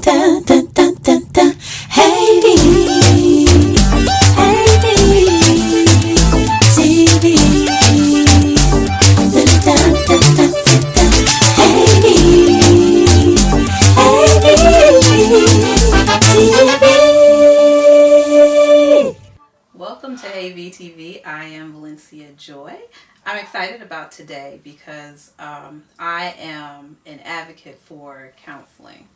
dun, dun, dun, dun, dun. Hey, hey, TV. Dun, dun, dun, dun, dun. Hey, TV. Welcome to Hey VTV. I am Valencia Joy. I'm excited about today because I am an advocate for counseling.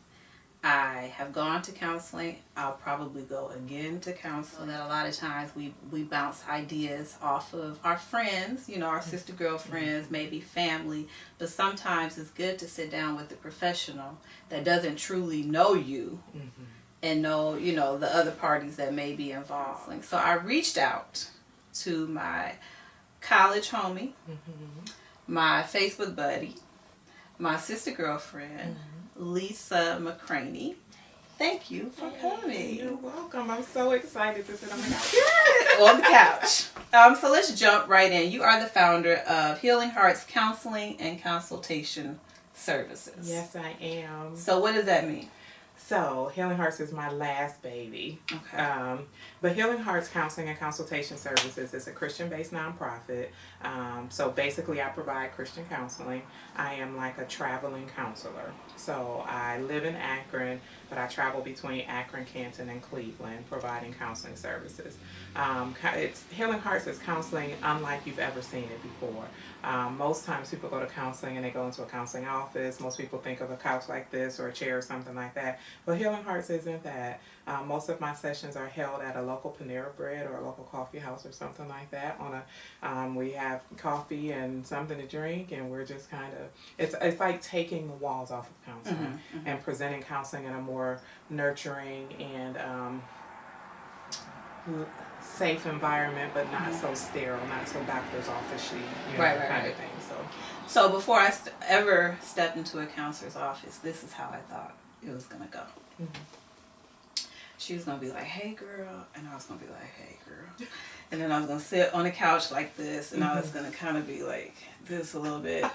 I have gone to counseling. I'll probably go again to counseling. That a lot of times we bounce ideas off of our friends, our sister girlfriends, maybe family. But sometimes it's good to sit down with a professional that doesn't truly know you. Mm-hmm. And know, the other parties that may be involved. So I reached out to my college homie, my Facebook buddy, my sister girlfriend, Lisa McCraney. Thank you for coming. You're welcome. I'm so excited to sit on the couch. On the couch. So let's jump right in. You are the founder of Healing Hearts Counseling and Consultation Services. Yes, I am. So what does that mean? So, Healing Hearts is my last baby. Okay. But Healing Hearts Counseling and Consultation Services is a Christian-based nonprofit. So basically I provide Christian counseling. I am like a traveling counselor. So I live in Akron, but I travel between Akron, Canton, and Cleveland providing counseling services. Healing Hearts is counseling unlike you've ever seen it before. Most times people go to counseling and they go into a counseling office. Most people think of a couch like this or a chair or something like that. But Healing Hearts isn't that. Most of my sessions are held at a local Panera Bread or a local coffee house or something like that. We have coffee and something to drink, and we're just kind of, it's like taking the walls off of counseling and presenting counseling in a more nurturing and safe environment, but not so sterile, not so doctor's office-y, kind of thing. So before I ever stepped into a counselor's office, this is how I thought it was going to go. She was going to be like, hey, girl. And I was going to be like, hey, girl. And then I was going to sit on the couch like this, and I was going to kind of be like this a little bit.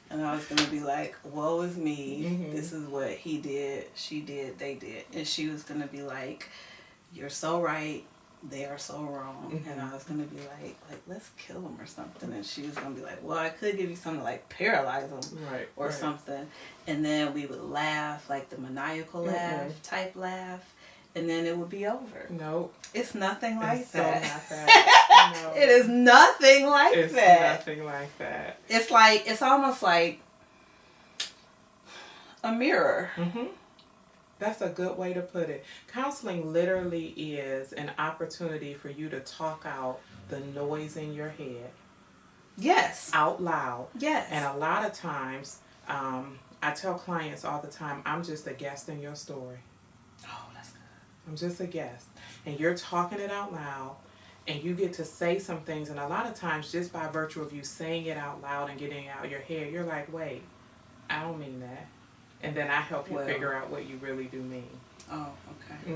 And I was going to be like, woe is me. This is what he did, she did, they did. And she was going to be like, you're so right. They are so wrong. And I was going to be like, let's kill them or something. And she was going to be like, well, I could give you something like paralyze them or something. And then we would laugh, like the maniacal laugh, type laugh. And then it would be over. Nope. It's nothing like it's that. So not that. No. It is nothing like it's that. It's nothing like that. It's almost like a mirror. That's a good way to put it. Counseling literally is an opportunity for you to talk out the noise in your head. Yes. Out loud. Yes. And a lot of times, I tell clients all the time, I'm just a guest in your story. Oh, that's good. I'm just a guest. And you're talking it out loud, and you get to say some things. And a lot of times, just by virtue of you saying it out loud and getting it out your head, you're like, wait, I don't mean that. And then I help you figure out what you really do mean. Oh, okay.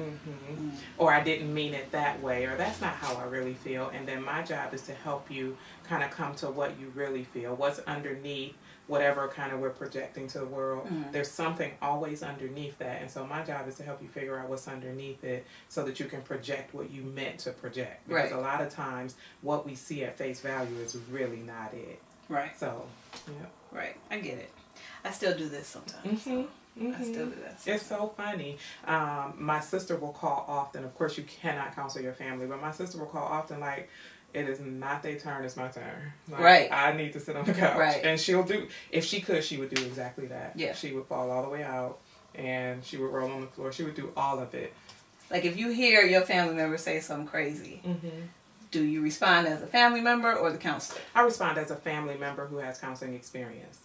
Or I didn't mean it that way, or that's not how I really feel. And then my job is to help you kind of come to what you really feel, what's underneath whatever kind of we're projecting to the world. There's something always underneath that. And so my job is to help you figure out what's underneath it so that you can project what you meant to project. Because a lot of times what we see at face value is really not it. Right. So, yeah. Right. I get it. I still do this sometimes. I still do that sometimes. It's so funny. My sister will call often. Of course, you cannot counsel your family, but my sister will call often like, it is not their turn, it's my turn. Like, I need to sit on the couch. And she'll do, if she could, she would do exactly that. Yeah. She would fall all the way out, and she would roll on the floor. She would do all of it. Like if you hear your family member say something crazy, do you respond as a family member or the counselor? I respond as a family member who has counseling experience.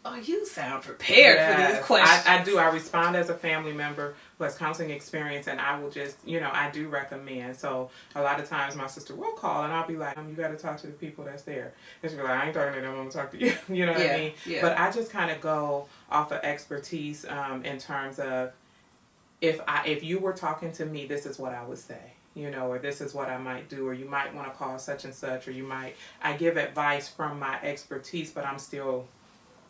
Oh, you sound prepared for these questions. I do. I respond as a family member who has counseling experience, and I will just, I do recommend. So a lot of times my sister will call, and I'll be like, you got to talk to the people that's there. And she'll be like, I ain't talking to them, I'm going to talk to you. You know what I mean? Yeah. But I just kind of go off of expertise in terms of if you were talking to me, this is what I would say. Or this is what I might do, or you might want to call such and such, or I give advice from my expertise, but I'm still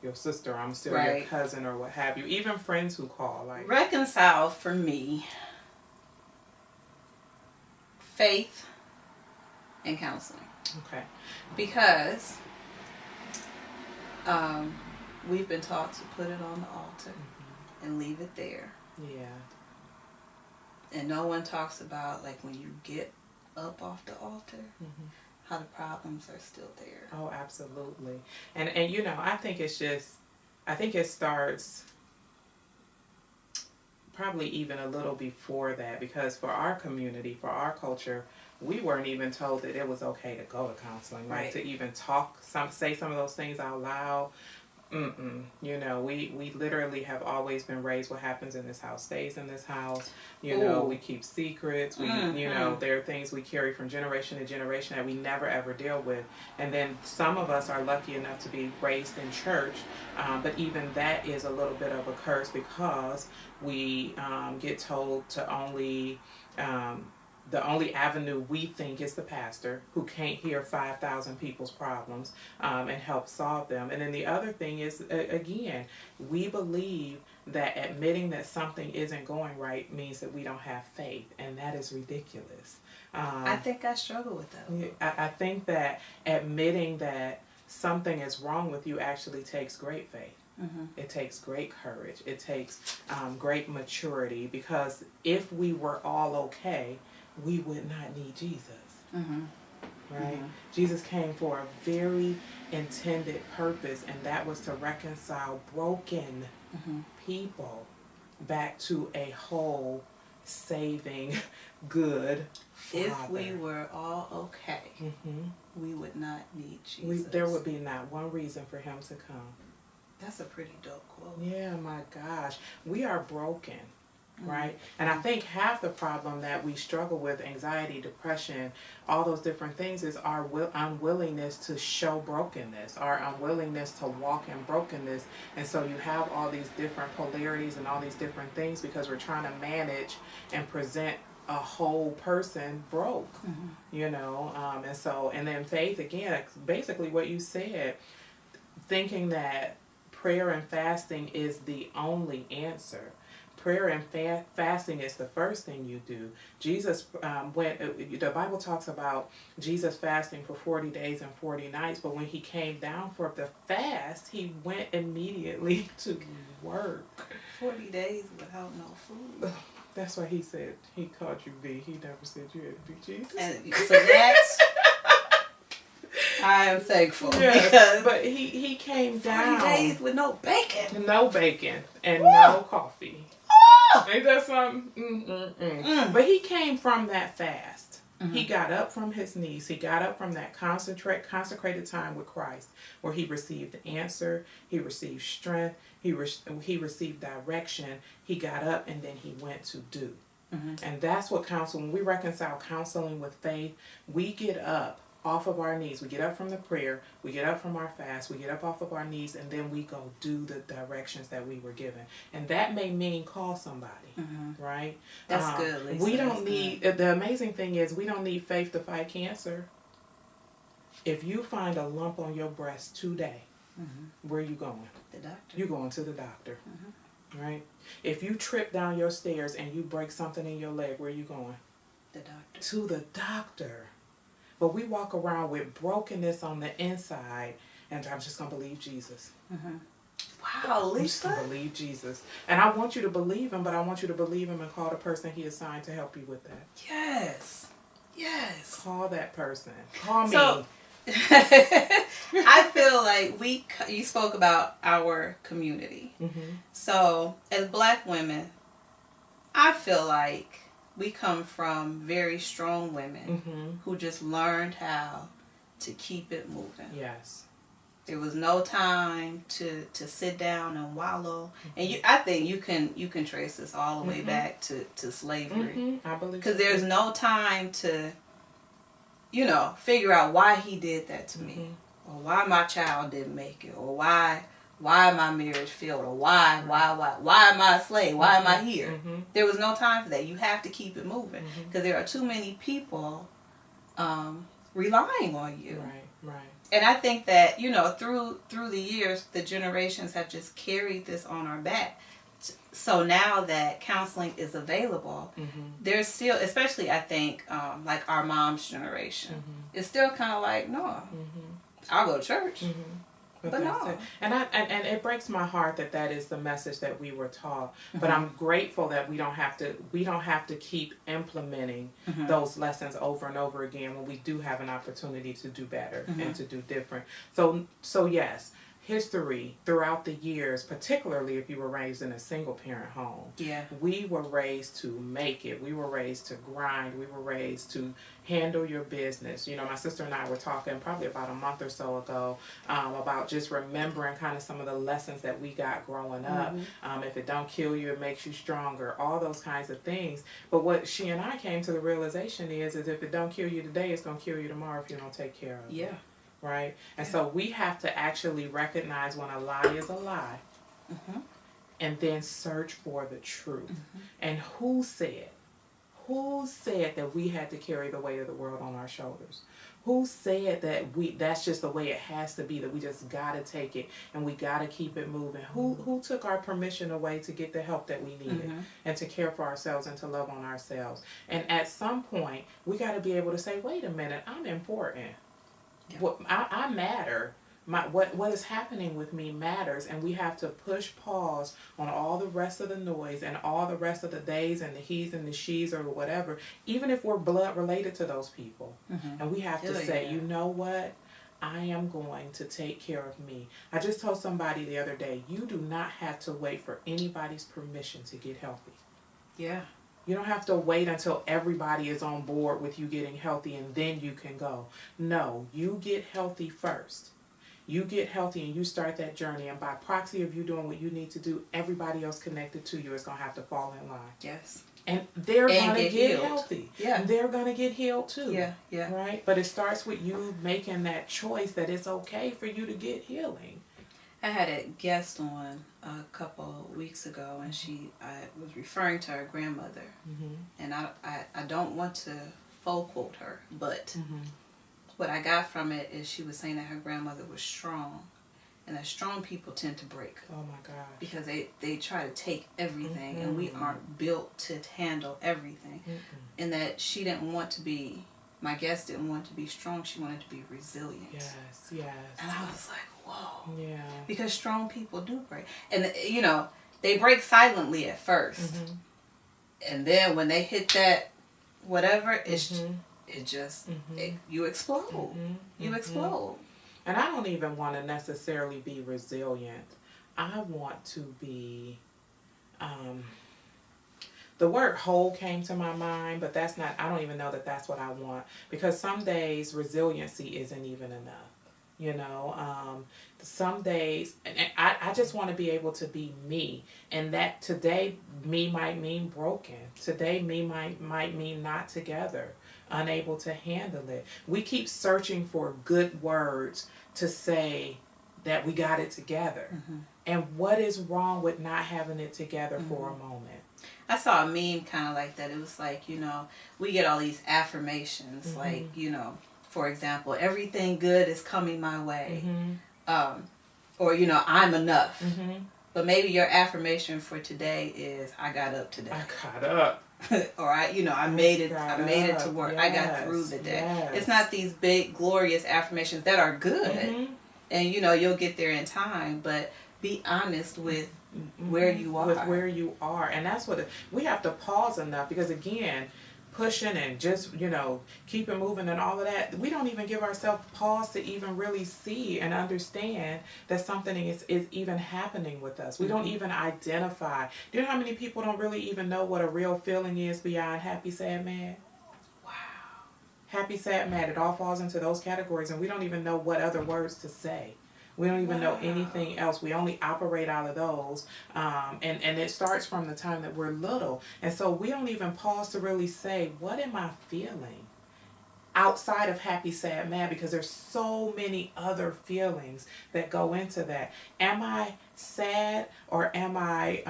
your sister. I'm still Right. your cousin or what have you. Even friends who call. Like, reconcile for me, faith and counseling. okay. Because we've been taught to put it on the altar and leave it there. Yeah. And no one talks about, like, when you get up off the altar, how the problems are still there. Oh, absolutely. And you know, I think it starts probably even a little before that, because for our community, for our culture, we weren't even told that it was okay to go to counseling, like Right. to even say some of those things out loud. You know, we literally have always been raised, what happens in this house stays in this house. You know, Ooh. we keep secrets. You know, there are things we carry from generation to generation that we never ever deal with. And then some of us are lucky enough to be raised in church, but even that is a little bit of a curse, because we get told to only the only avenue we think is the pastor, who can't hear 5,000 people's problems and help solve them. And then the other thing is, again, we believe that admitting that something isn't going right means that we don't have faith, and that is ridiculous. I think I struggle with that. I think that admitting that something is wrong with you actually takes great faith. It takes great courage. It takes great maturity, because if we were all okay, we would not need Jesus. Right? Jesus came for a very intended purpose, and that was to reconcile broken people back to a whole, saving, good Father. If we were all okay, we would not need Jesus. There would be not one reason for him to come. That's a pretty dope quote. Yeah, my gosh. We are broken, right? And I think half the problem that we struggle with, anxiety, depression, all those different things, is our unwillingness to show brokenness, our unwillingness to walk in brokenness. And so you have all these different polarities and all these different things, because we're trying to manage and present a whole person broke, you know? And then faith, again, basically what you said, thinking that prayer and fasting is the only answer. Prayer and fasting is the first thing you do. Jesus the Bible talks about Jesus fasting for 40 days and 40 nights, but when he came down for the fast, he went immediately to work. 40 days without no food. That's why he said, he called you V. He never said you had to be Jesus. And so that's, I am thankful. Yes, because but he came down. 40 days with no bacon. No bacon and no coffee. Ain't that something? But he came from that fast. He got up from his knees. He got up from that consecrated time with Christ, where he received answer, he received strength, he received direction. He got up, and then he went to do. And that's what when we reconcile counseling with faith, we get up off of our knees. We get up from the prayer, we get up from our fast, we get up off of our knees, and then we go do the directions that we were given. And that may mean call somebody, right? That's good, Lisa. We don't need, the amazing thing is, we don't need faith to fight cancer. If you find a lump on your breast today, where are you going? The doctor. You're going to the doctor, right? If you trip down your stairs and you break something in your leg, where are you going? The doctor. To the doctor. But we walk around with brokenness on the inside, and I'm just going to believe Jesus. Wow, I'm just Lisa. going to believe Jesus. And I want you to believe him, but I want you to believe him and call the person he assigned to help you with that. Yes. Yes. Call that person. Call me. So, I feel like you spoke about our community. So, as Black women, I feel like we come from very strong women who just learned how to keep it moving. Yes. There was no time to sit down and wallow. And I think you can trace this all the way back to slavery. I believe Because there's no time to, figure out why he did that to me. Or why my child didn't make it. Or why my marriage failed. Or why am I a slave? Why am I here? There was no time for that. You have to keep it moving. Because there are too many people relying on you. Right. And I think that, you know, through the years, the generations have just carried this on our back. So now that counseling is available, there's still, especially I think, like our mom's generation, it's still kind of like, no, I'll go to church. But no. It. And it breaks my heart that is the message that we were taught. But I'm grateful that we don't have to keep implementing those lessons over and over again when we do have an opportunity to do better and to do different. So yes, history throughout the years, particularly if you were raised in a single parent home. Yeah. We were raised to make it. We were raised to grind. We were raised to handle your business. You know, my sister and I were talking probably about a month or so ago about just remembering kind of some of the lessons that we got growing up. If it don't kill you, it makes you stronger. All those kinds of things. But what she and I came to the realization is if it don't kill you today, it's going to kill you tomorrow if you don't take care of it. Yeah. Right? And so we have to actually recognize when a lie is a lie and then search for the truth. And who said that we had to carry the weight of the world on our shoulders? Who said that that's just the way it has to be, that we just got to take it and we got to keep it moving? Who took our permission away to get the help that we needed and to care for ourselves and to love on ourselves? And at some point, we got to be able to say, wait a minute, I'm important. I matter. What is happening with me matters, and we have to push pause on all the rest of the noise and all the rest of the days and the he's and the she's or whatever, even if we're blood related to those people. And we have to say, you know what? I am going to take care of me. I just told somebody the other day, you do not have to wait for anybody's permission to get healthy. Yeah. You don't have to wait until everybody is on board with you getting healthy and then you can go. No, you get healthy first. You get healthy and you start that journey, and by proxy of you doing what you need to do, everybody else connected to you is going to have to fall in line. Yes. And they're going to get healed. healthy. Yeah. They're going to get healed too. Yeah, yeah. Right? But it starts with you making that choice that it's okay for you to get healing. I had a guest on a couple of weeks ago, and I was referring to her grandmother, and I don't want to full quote her, but what I got from it is she was saying that her grandmother was strong, and that strong people tend to break. Oh my God! Because they try to take everything, and we aren't built to handle everything, and that she didn't want to be. My guest didn't want to be strong. She wanted to be resilient. Yes. And I was like, whoa. Yeah. Because strong people do break. And, you know, they break silently at first. And then when they hit that whatever, you explode. You explode. And I don't even want to necessarily be resilient. I want to be... the word whole came to my mind, but that's not, I don't even know that that's what I want. Because some days resiliency isn't even enough. You know, some days, and I just want to be able to be me. And that today, me might mean broken. Today, me might mean not together, unable to handle it. We keep searching for good words to say that we got it together. And what is wrong with not having it together for a moment? I saw a meme kind of like that. It was like, you know, we get all these affirmations, like, you know, for example, everything good is coming my way. Or, you know, I'm enough. But maybe your affirmation for today is, I got up today. I got up. Or I made it. I made it to work. Yes, I got through the day. Yes. It's not these big, glorious affirmations that are good. And, you know, you'll get there in time. But be honest with where you are. With where you are. And that's what we have to pause enough, because again, pushing and just, you know, keep it moving and all of that, we don't even give ourselves pause to even really see and understand that something is even happening with us. We don't even identify. Do you know how many people don't really even know what a real feeling is beyond happy, sad, mad? Wow. Happy, sad, mad, it all falls into those categories, and we don't even know what other words to say. We don't even know anything else. We only operate out of those. And it starts from the time that we're little. And so we don't even pause to really say, what am I feeling? outside of happy, sad, mad, because there's so many other feelings that go into that. Am I sad or am I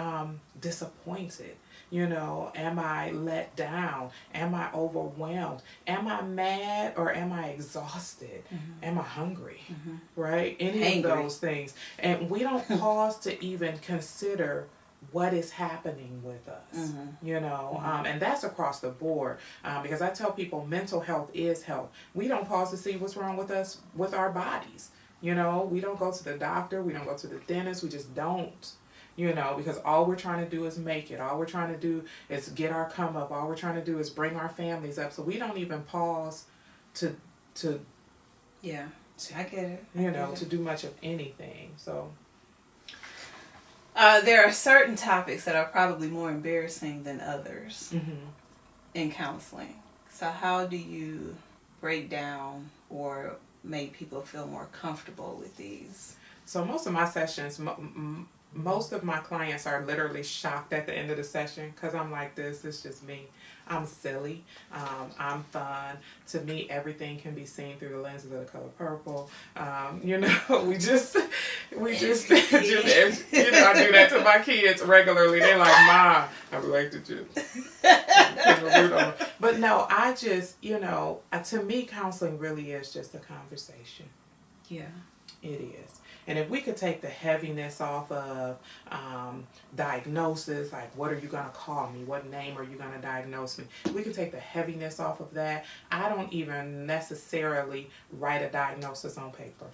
disappointed? You know, am I let down? Am I overwhelmed? Am I mad or am I exhausted? Am I hungry? Right? Any of those things. And we don't pause to even consider what is happening with us, you know, and that's across the board, because I tell people mental health is health. We don't pause to see what's wrong with us, with our bodies, you know. We don't go to the doctor, we don't go to the dentist, we just don't, you know, because all we're trying to do is make it. All we're trying to do is get our come up. All we're trying to do is bring our families up. So we don't even pause to yeah, I get it. You know, to do much of anything. So there are certain topics that are probably more embarrassing than others in counseling. So how do you break down or make people feel more comfortable with these? So most of my sessions, most of my clients are literally shocked at the end of the session because I'm like this. It's just me. I'm silly. I'm fun. To me, everything can be seen through the lenses of the color purple. You know, we just, you know, I do that to my kids regularly. They're like, Mom, I would like to do. But no, I just, you know, to me, counseling really is just a conversation. Yeah. It is. And if we could take the heaviness off of diagnosis, like what are you going to call me? What name are you going to diagnose me? We could take the heaviness off of that. I don't even necessarily write a diagnosis on paper.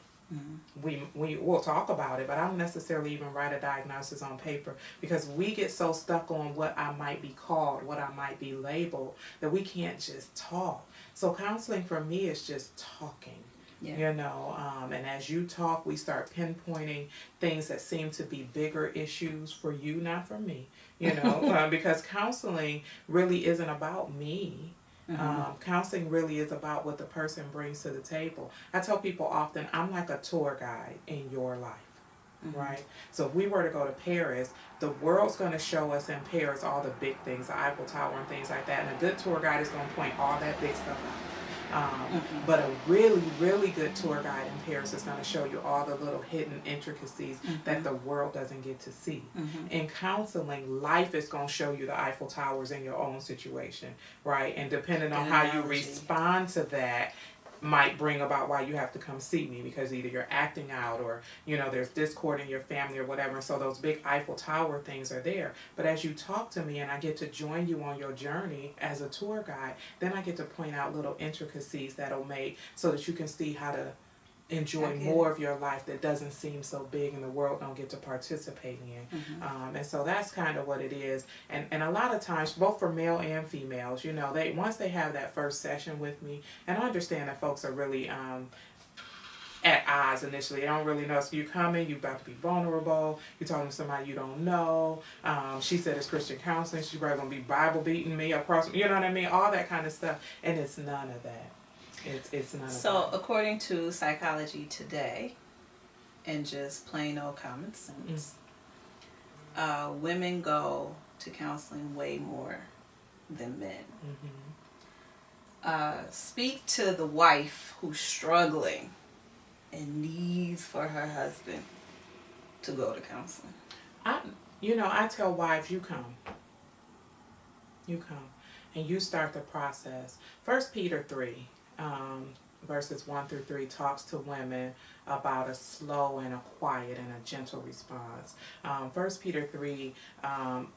We'll talk about it, but I don't necessarily even write a diagnosis on paper because we get so stuck on what I might be called, what I might be labeled, that we can't just talk. So counseling for me is just talking. Yeah. You know, and as you talk, we start pinpointing things that seem to be bigger issues for you, not for me, you know, because counseling really isn't about me. Counseling really is about what the person brings to the table. I tell people often, I'm like a tour guide in your life, right? So if we were to go to Paris, the world's going to show us in Paris all the big things, the Eiffel Tower and things like that, and a good tour guide is going to point all that big stuff out. But a really, really good tour guide in Paris is going to show you all the little hidden intricacies that the world doesn't get to see. In counseling, life is going to show you the Eiffel Towers in your own situation, right? And depending on how you respond to that, might bring about why you have to come see me, because either you're acting out or, you know, there's discord in your family or whatever. So those big Eiffel Tower things are there. But as you talk to me and I get to join you on your journey as a tour guide, then I get to point out little intricacies that'll make so that you can see how to enjoy more of your life that doesn't seem so big and the world don't get to participate in. And so that's kind of what it is. And a lot of times, both for male and females, you know, once they have that first session with me, and I understand that folks are really at odds initially. They don't really know. So you come in, you're about to be vulnerable, you're talking to somebody you don't know. She said it's Christian counseling, she's probably going to be Bible beating me across, you know what I mean? All that kind of stuff. And it's none of that. It's none of that. So according to Psychology Today, and just plain old common sense, women go to counseling way more than men. Speak to the wife who's struggling and needs for her husband to go to counseling. I tell wives, you come, and you start the process. 1 Peter 3, verses 1 through 3 talks to women about a slow and a quiet and a gentle response. 1 Peter 3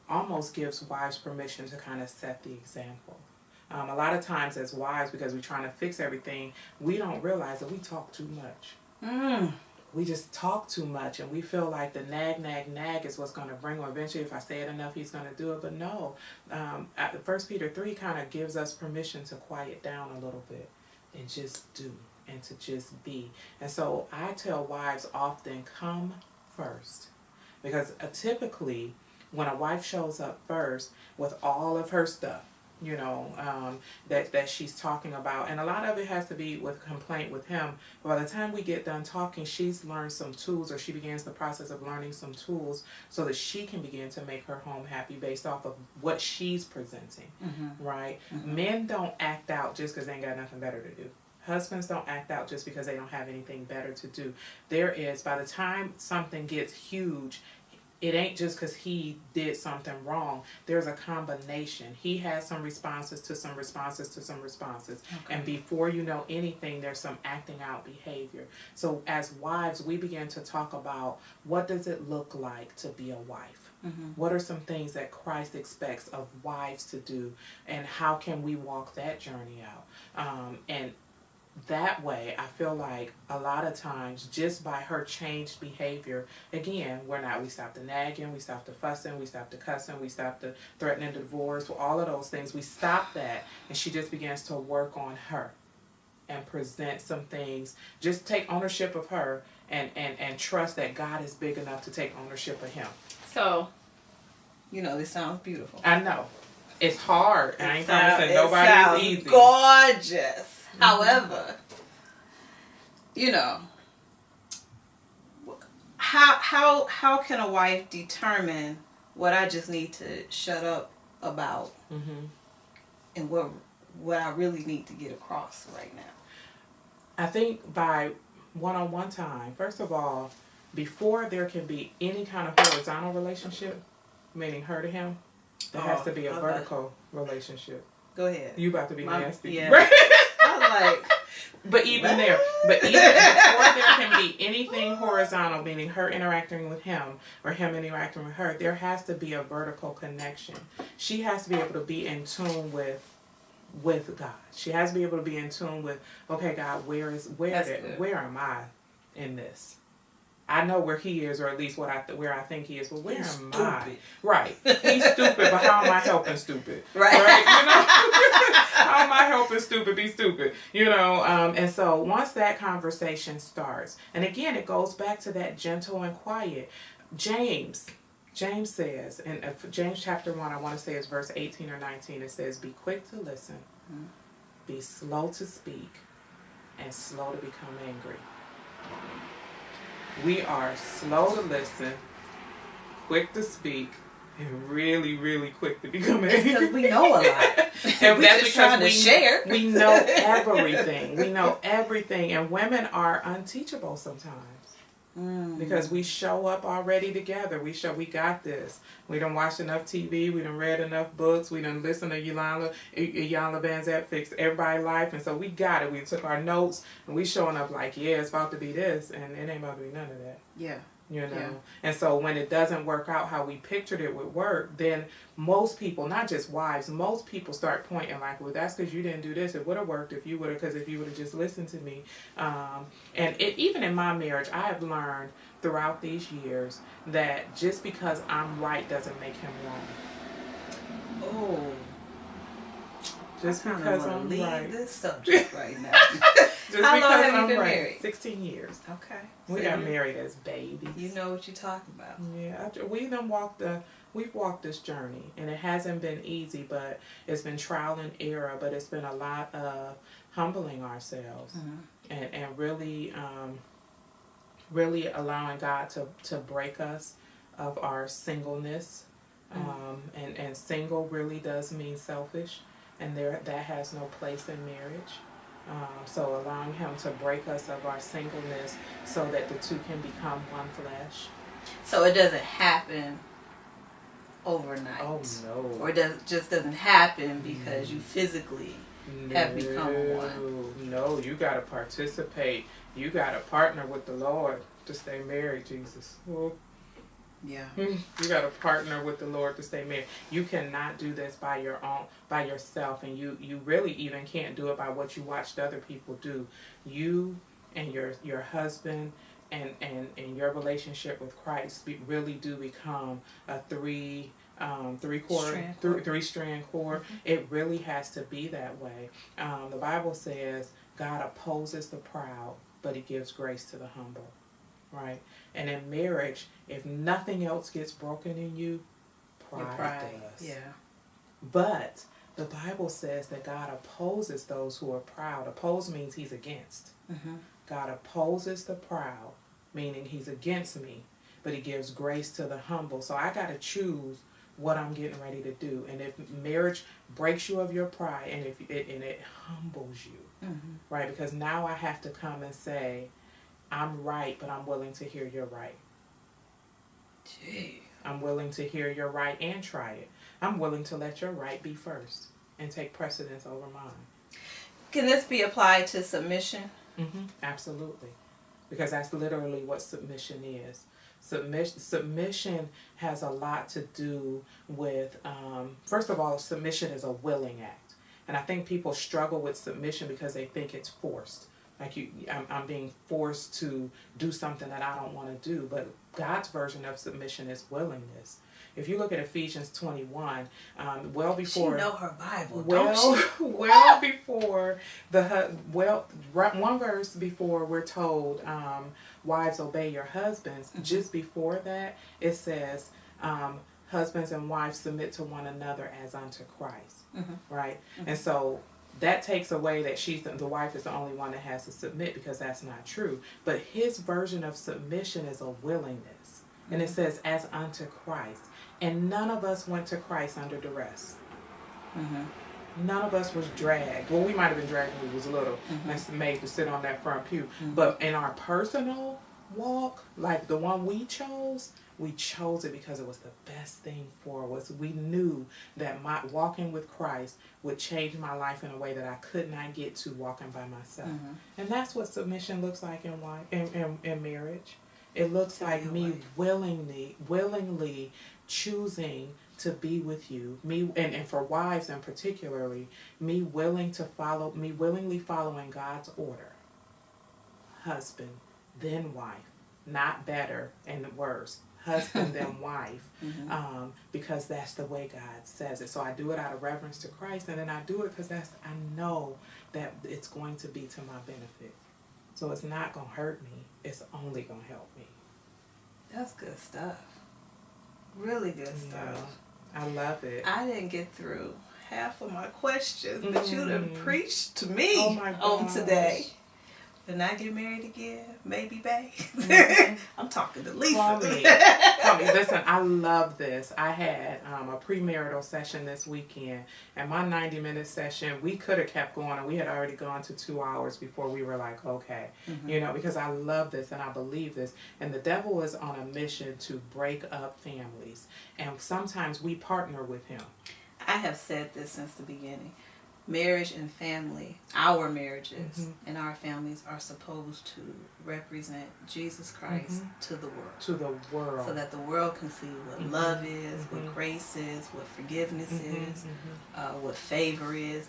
almost gives wives permission to kind of set the example. A lot of times as wives, because we're trying to fix everything, we don't realize that we talk too much. We just talk too much, and we feel like the nag is what's going to bring him. Eventually, if I say it enough, he's going to do it. But no, 1 Peter 3 kind of gives us permission to quiet down a little bit and just do and to just be. And so I tell wives often, come first. Because typically, when a wife shows up first with all of her stuff, that she's talking about. And a lot of it has to be with complaint with him. By the time we get done talking, she's learned some tools, or she begins the process of learning some tools so that she can begin to make her home happy based off of what she's presenting, right? Men don't act out just because they ain't got nothing better to do. Husbands don't act out just because they don't have anything better to do. There is, by the time something gets huge, it ain't just because he did something wrong. There's a combination. He has some responses to some responses to some responses. Okay. And before you know anything, there's some acting out behavior. So as wives, we begin to talk about what does it look like to be a wife? What are some things that Christ expects of wives to do? And how can we walk that journey out? And that way, I feel like a lot of times, just by her changed behavior, again, we stop the nagging, we stop the fussing, we stop the cussing, we stop the threatening divorce, all of those things, we stop that, and she just begins to work on her and present some things, just take ownership of her and trust that God is big enough to take ownership of him. So, this sounds beautiful. I know. It's hard. I ain't promising nobody's easy. Gorgeous. However, how can a wife determine what I just need to shut up about and what I really need to get across right now? I think by one-on-one time, first of all, before there can be any kind of horizontal relationship, meaning her to him, there has to be a vertical relationship. Go ahead. You about to be nasty. Yeah. I was like, but even before there can be anything horizontal, meaning her interacting with him or him interacting with her, there has to be a vertical connection. She has to be able to be in tune with God. She has to be able to be in tune with, okay, God, where am I in this? I know where he is, or at least where I think he is, but where am I? Right. He's stupid, but how am I helping stupid? Right. How am I helping stupid be stupid? And so once that conversation starts, and again, it goes back to that gentle and quiet. James says, in James chapter 1, I want to say it's verse 18 or 19, it says, be quick to listen, be slow to speak, and slow to become angry. We are slow to listen, quick to speak, and really, really quick to become angry. Because we know a lot. And we're that's just trying to share. We know everything. We know everything. And women are unteachable sometimes. Because we show up already together. We got this. We done watched enough TV. We done read enough books. We done listened to Iyanla Vanzant fix everybody's life. And so we got it. We took our notes and we showing up like, yeah, it's about to be this. And it ain't about to be none of that. Yeah. Yeah. And so when it doesn't work out how we pictured it would work, then most people, not just wives, most people start pointing like, well, that's because you didn't do this. It would have worked if you would have just listened to me. And even in my marriage, I have learned throughout these years that just because I'm right doesn't make him wrong. Oh. Just because I'm right. This subject right now. Just How long because have you I'm been right. married? 16 years. Okay. We got married as babies. You know what you're talking about. Yeah, we've walked this journey, and it hasn't been easy, but it's been trial and error, but it's been a lot of humbling ourselves and really really allowing God to break us of our singleness. And single really does mean selfish, and that has no place in marriage. So allowing him to break us of our singleness so that the two can become one flesh. So it doesn't happen overnight. Oh no. Or it just doesn't happen because you physically have become one. No, you got to participate. You got to partner with the Lord to stay married, Jesus. Well, yeah. You got to partner with the Lord to stay married. You cannot do this by yourself, and you really even can't do it by what you watched other people do. You and your husband and your relationship with Christ really do become a three-strand cord. It really has to be that way. The Bible says God opposes the proud, but he gives grace to the humble. Right? And in marriage, if nothing else gets broken in you, pride does. Yeah. But The Bible says that God opposes those who are proud. Oppose means he's against. God opposes the proud, meaning he's against me, but he gives grace to the humble. So I got to choose what I'm getting ready to do. And if marriage breaks you of your pride, and if it humbles you, right? Because now I have to come and say, I'm right, but I'm willing to hear you're right. Gee. I'm willing to hear you're right and try it. I'm willing to let your right be first and take precedence over mine. Can this be applied to submission? Absolutely. Because that's literally what submission is. Submission has a lot to do with, first of all, submission is a willing act. And I think people struggle with submission because they think it's forced. Like I'm being forced to do something that I don't want to do. But God's version of submission is willingness. If you look at Ephesians 21, well before she know her Bible, well, don't she? well before one verse before we're told, wives obey your husbands. Just before that, it says, husbands and wives submit to one another as unto Christ, right? And so that takes away that the wife is the only one that has to submit, because that's not true. But his version of submission is a willingness. And it says, as unto Christ. And none of us went to Christ under duress. None of us was dragged. Well, we might have been dragged when we was little. And made to sit on that front pew. But in our personal walk, like the one we chose it because it was the best thing for us. We knew that my walking with Christ would change my life in a way that I could not get to walking by myself. And that's what submission looks like in marriage. It looks like me willingly choosing to be with you. And for wives in particularly, me willingly following God's order. Husband, then wife. Not better and worse. Husband then wife. Because that's the way God says it. So I do it out of reverence to Christ, and then I do it because I know that it's going to be to my benefit. So it's not going to hurt me. It's only going to help me. That's good stuff. Really good stuff. I love it. I didn't get through half of my questions, but you done preached to me on today. When I get married again, maybe babe. I'm talking to Lisa. Call me. Listen, I love this. I had a premarital session this weekend, and my 90-minute session, we could have kept going, and we had already gone to 2 hours before we were like, okay, because I love this and I believe this. And the devil is on a mission to break up families, and sometimes we partner with him. I have said this since the beginning. Marriage and family, our marriages and our families are supposed to represent Jesus Christ to the world. To the world. So that the world can see what love is, what grace is, what forgiveness is, what favor is.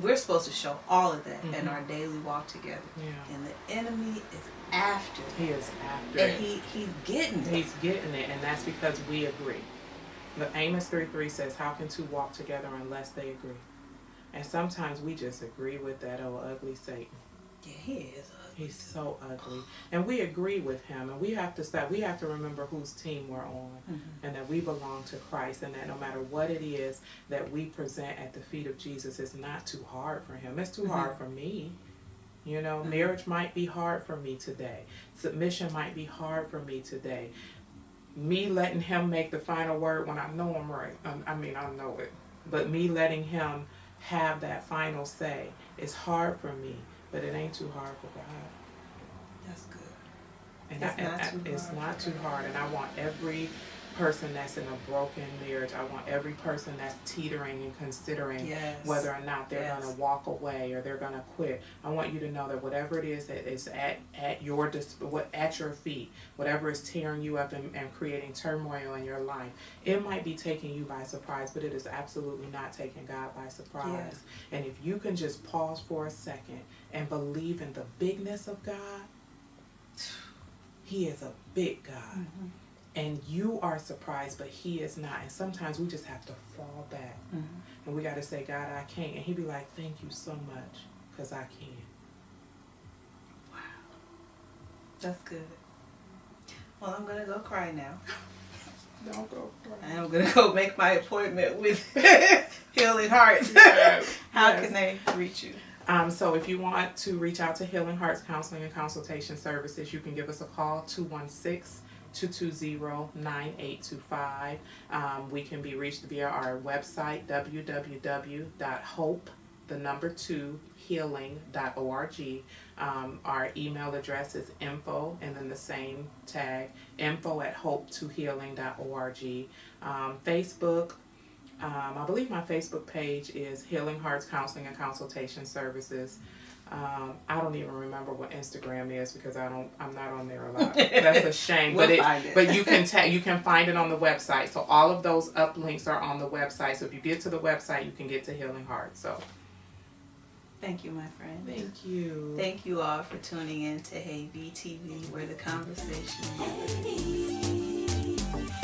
We're supposed to show all of that in our daily walk together. Yeah. And the enemy is after it. He is after and it. And he's getting it. He's getting it, and that's because we agree. The Amos 3:3 says, how can two walk together unless they agree? And sometimes we just agree with that old ugly Satan. Yeah, he is ugly. He's so ugly. And we agree with him. And we have to stop. We have to remember whose team we're on. And that we belong to Christ. And that no matter what it is that we present at the feet of Jesus, it's not too hard for him. It's too hard for me. Marriage might be hard for me today. Submission might be hard for me today. Me letting him make the final word when I know I'm right. I know it. But me letting him have that final say. It's hard for me, but it ain't too hard for God. That's good. And it's not too hard. And I want every person that's in a broken marriage, I want every person that's teetering and considering whether or not they're going to walk away or they're going to quit. I want you to know that whatever it is that is at your feet, whatever is tearing you up and creating turmoil in your life, it might be taking you by surprise, but it is absolutely not taking God by surprise. Yeah. And if you can just pause for a second and believe in the bigness of God, He is a big God. And you are surprised, but he is not. And sometimes we just have to fall back. And we got to say, God, I can't. And he'd be like, thank you so much, because I can. Wow. That's good. Well, I'm going to go cry now. Don't go. I'm gonna go make my appointment with Healing Hearts. Yes. How Yes. can they reach you? So if you want to reach out to Healing Hearts Counseling and Consultation Services, you can give us a call, 216-220-9825. We can be reached via our website, www.hope2healing.org. Our email address is info and then the same tag, info@hope2healing.org. Facebook, I believe my Facebook page is Healing Hearts Counseling and Consultation Services. I don't even remember what Instagram is because I'm not on there a lot. That's a shame. We'll find it. But you can find it on the website. So all of those uplinks are on the website. So if you get to the website, you can get to Healing Hearts. So Thank you, my friend. thank you. Thank you all for tuning in to Hey VTV, where the conversation never ends.